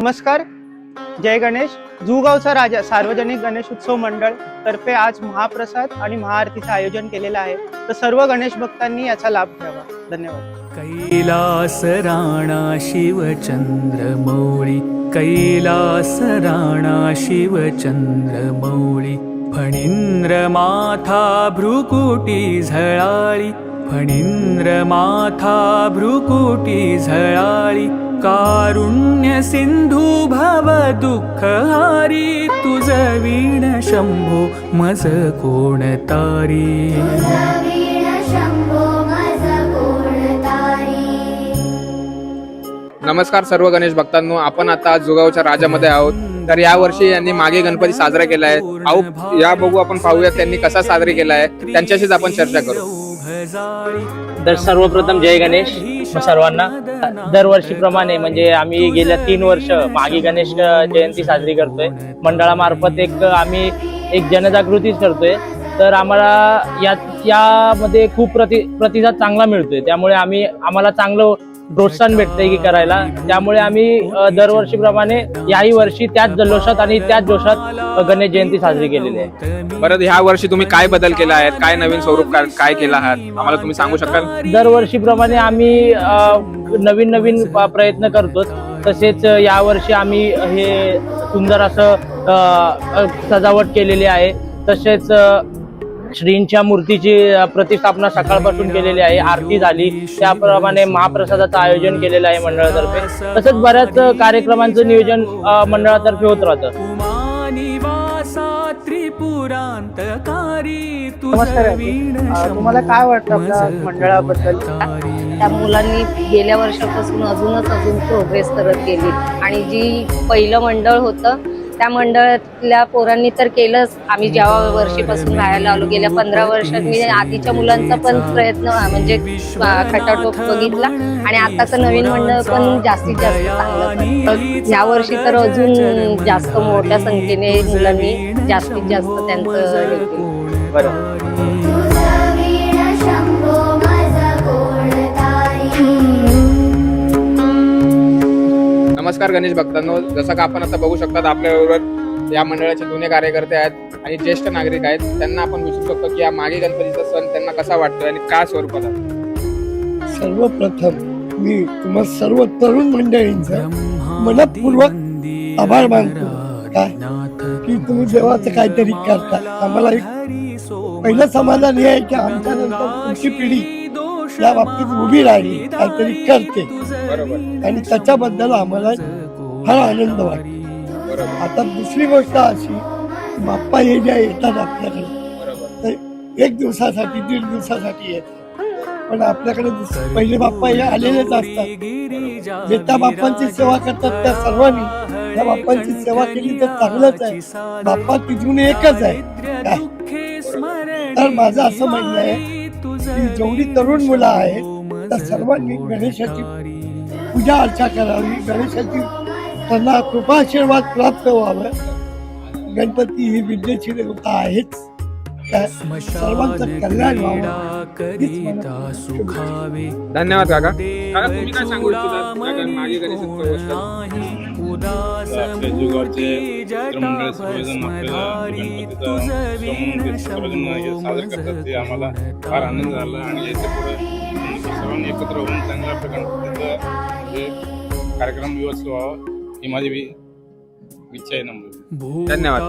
नमस्कार. जय गणेश. जुगावचा राजा सार्वजनिक गणेश उत्सव मंडळ तर्फे आज महाप्रसाद आणि महाआरतीचं आयोजन केलेलं आहे. तर सर्व गणेश भक्तांनी याचा लाभ घ्यावा. धन्यवाद. कैलास राणा शिवचंद्रमौळी, कैलास राणा शिवचंद्रमौळी, फणींद्र माथा भ्रुकुटी झळाळी, फणींद्र माथा भ्रुकुटी झळाळी, कारुण्य सिंधू भव दुःखहारी, तुझ वीण शंभो मज कोण तारी. नमस्कार सर्व गणेश भक्तांनो, आपण आता जुगावच्या राजामध्ये आहोत. तर या वर्षी यांनी मागे गणपती साजरा केला आहे. या बघू आपण पाहूया त्यांनी कसा साजरा केला आहे, त्यांच्याशीच आपण चर्चा करू. तर सर्वप्रथम जय गणेश सर्वांना. दरवर्षीप्रमाणे म्हणजे आम्ही गेल्या 3 वर्ष मागे गणेश जयंती साजरी करतोय. मंडळामार्फत आम्ही एक जनजागृतीच करतोय. तर आम्हाला यामध्ये खूप प्रतिसाद चांगला मिळतोय. त्यामुळे आम्हाला चांगलं प्रोत्साहन भेटतंय की करायला. त्यामुळे आम्ही दरवर्षीप्रमाणे याही वर्षी त्याच जल्लोषात आणि त्याच जोशात गणेश जयंती साजरी केलेली आहे. बरं, ह्या वर्षी तुम्ही काय बदल केला आहे, काय नवीन स्वरूप काय केला आहात, आम्हाला तुम्ही सांगू शकाल? दरवर्षीप्रमाणे आम्ही नवीन प्रयत्न करतो. तसेच यावर्षी आम्ही हे सुंदर असं सजावट केलेली आहे. तसेच श्रींच्या मूर्तीची प्रतिष्ठापना सकाळपासून केलेली आहे. आरती झाली, त्याप्रमाणे महाप्रसादाचं आयोजन केलेलं आहे मंडळातर्फे. तसंच बऱ्याच कार्यक्रमांचं नियोजन मंडळातर्फे होत राहतं. नमस्कार. तुम्हाला काय वाटतं आपल्या मंडळाबद्दल? त्या मुलांनी गेल्या वर्षापासून अजून प्रोग्रेस करत गेली आणि जी पहिलं मंडळ होतं त्या मंडळातल्या पोरांनी तर केलंच. आम्ही जेव्हा वर्षीपासून राहायला आलो गेल्या 15 वर्षात मी आधीच्या मुलांचा पण प्रयत्न म्हणजे खटाटोप बघितला आणि आताचं नवीन मंडळ पण जास्तीत जास्त चांगलं करतं. या वर्षी तर अजून जास्त मोठ्या संख्येने मुलांनी जास्तीत जास्त त्यांचं हे केलं. बरं, नमस्कार गणेश भक्तांनो. जसं का आपण आता बघू शकतात आपल्याबरोबर या मंडळाचे जुने कार्यकर्ते आहेत आणि ज्येष्ठ नागरिक आहेत. त्यांना आपण विचारू शकतो की या मागे गणपतीचा सण त्यांना कसा वाटतोय आणि काय स्वरूपात आहे. सर्वप्रथम मी तुम्हा सर्व तरुण मंडळींचा मनपूर्वक आभार मानतो काय की तुम्ही देवाचं काहीतरी करता. आम्हाला एक पहिलं समाधान हे आहे की आमच्या नंतर पुढची पिढी या बाबतीत उभी राहिली, काहीतरी करते आणि त्याच्याबद्दल आम्हाला फार आनंद वाटतो. आता दुसरी गोष्ट अशी, बाप्पा हे ज्या येतात आपल्याकडे तर 1 दिवसासाठी 1.5 दिवसासाठी येतात, पण आपल्याकडे पहिले बाप्पा हे आलेलेच असतात. जे त्या बाप्पांची सेवा करतात त्या सर्वांनी त्या बाप्पांची सेवा केली तर चांगलंच आहे. बाप्पा तिथून एकच आहे. तर माझं असं म्हणणं आहे की जेवढी तरुण मुलं आहेत त्या सर्वांनी गणेशाची पूजा अर्चा करावी, गणेशाची त्यांना कृपा आशीर्वाद प्राप्त व्हावं. गणपती ही विद्येची देवता आहेच, सर्वांचं कल्याण व्हावं. धन्यवाद काका. तुम्ही काय सांगू इच्छिता मागे गणेशोत्सव? आपल्या जुगावचे मंडळ सर्वजण आपल्याला गणपतीचा साजरे करतात, ते आम्हाला फार आनंद झाला आणि याच्या पुढे सर्वांनी एकत्र होऊन चांगल्या गणपतीचा जे कार्यक्रम व्यवस्थित व्हावा ही माझी इच्छा है. धन्यवाद.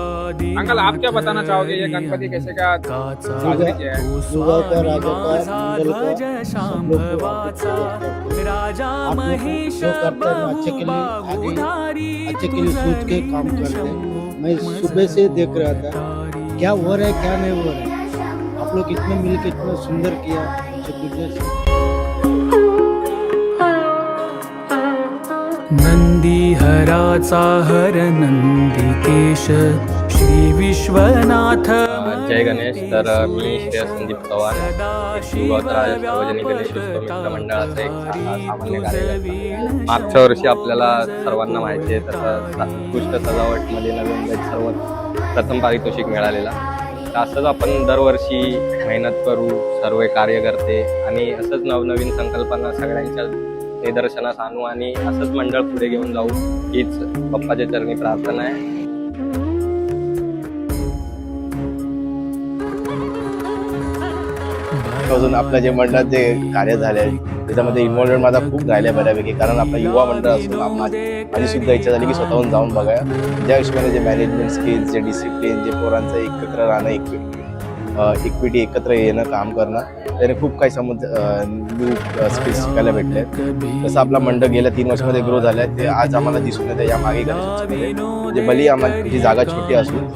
अंकल, आप क्या बताना चाहोगे ये गणपति कैसे का साजरे किया है? जुगाव का राजा का मंडल का सब लोग जो करते हैं अच्छे के लिए आगे अच्छे के लिए सोच के काम करते हैं. मैं सुबह से देख रहा था क्या हो रहा है क्या नहीं हो रहा है. आप लोग इतने मिलकर इतना सुंदर किया. नंदीहराचा हर नंदिकेश श्री विश्वनाथ. जय गणेश. तर मी श्रेय संदीप चव्हाण, जुगावचा राजा सार्वजनिक गणेश उत्सव मित्र मंडळाचा एक सामान्य कार्यकर्ता. मागच्या वर्षी आपल्याला सर्वांना माहिती आहे तसं उत्कृष्ट सजावटमध्ये नवीन सर्वात प्रथम पारितोषिक मिळालेला. तर असंच आपण दरवर्षी मेहनत करू सर्व कार्यकर्ते आणि असंच नवनवीन संकल्पना सगळ्यांच्या निदर्शनास आणू आणि असंच मंडळ पुढे घेऊन जाऊ हीच बाप्पाच्या चरणी प्रार्थना आहे. अजून आपलं जे मंडळात जे कार्य झाले त्याच्यामध्ये इन्व्हॉल्वमेंट माझा खूप राहिला बऱ्यापैकी, कारण आपला युवा मंडळ असून माझी सुद्धा इच्छा झाली की स्वतःहून जाऊन बघाया. ज्या हिशोबाने जे मॅनेजमेंट स्किल्स, जे डिसिप्लिन, जे पोरांचं एकत्र राहणं, इक्विटी एकत्र येणं, काम करणं, त्याने खूप काही न्यू स्किल्स शिकायला भेटले. तसं आपला मंडळ गेल्या 3 वर्षामध्ये ग्रो झालाय, ते आज आम्हाला दिसून येतं या मागे म्हणजे भली आम्हाला जागा छोटी असून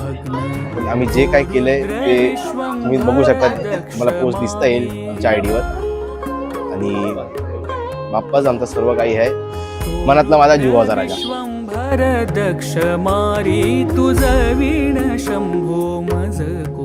पण आम्ही जे काही केलंय ते तुम्ही बघू शकता. मला पोस्ट दिसता येईल आमच्या आयडीवर. आणि बाप्पाच आमचं सर्व काही आहे. मनातला माझा जीवाचा राजा. विश्वंभर दक्ष मारी तुझ वीण शंभो मज को